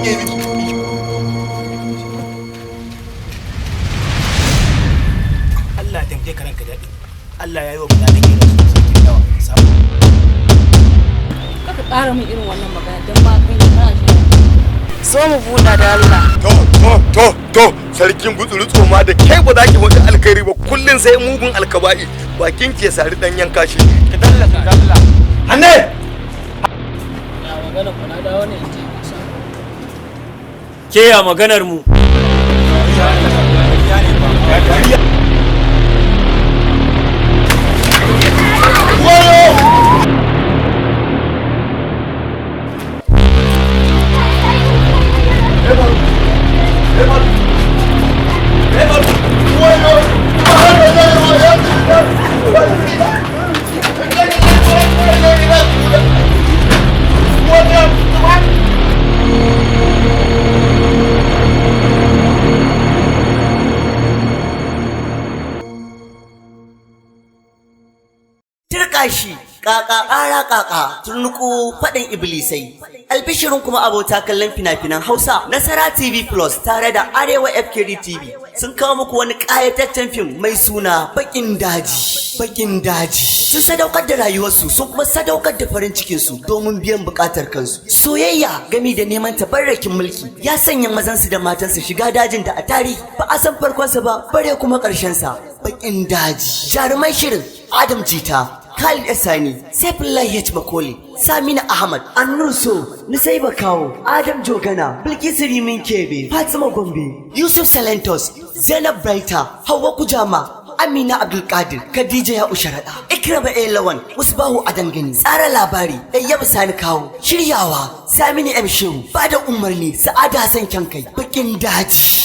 rike miki Allah dan kai karanka dadi Allah ya yi wa mu da gida sarkin dawa samu kaka ƙara min irin wannan magana dan ba kai kana shi so mu buɗa da Allah to sarkin gutsuru tsoma da kai ba za ki wata alkhairi ba kullun sai mugun alkaba'i bakin ke sari dan yanka shi ka dalla hanne ya magana kuna da wani inji ke ya maganar mu shi kaka turnuku faɗin iblisai albishirin kuma abota kallon fina-finan Hausa Nasara TV Plus tare da Arewa FKD TV sun kawo muku wani ƙayataccen fim mai suna Bakin Daji sun sadaukar da rayuwarsu sun kuma sadaukar da farin cikinsu domin biyan buƙatar kansu soyayya gami da neman tabarrakin mulki ya sanya mazansu da matansu shiga dajin da a tarihi ba a san farkonsa ba bare kuma ƙarshensa Bakin Daji jarumai shirin Adam Jita Khalid Sani, Saifullahi H. Makoli, Samina Ahmad, Annur So, Nusaiba Kawo, Adam Jogana, Bilkisu Rimin Kebe, Fatima Gombe, Yusuf Salentos, Zainab Braita, Hauwa Kujama, Amina Abdulkadir, Khadija Ya Usharada, Ikrama A. Lawan, Musbahu Adangani, Tsara Labari, Ɗayyabu Sani Kawo, Shiryawa, Samini M. Shehu, Bada Umarni, Sa'ada Hassan Kyankai, Bakin Daji.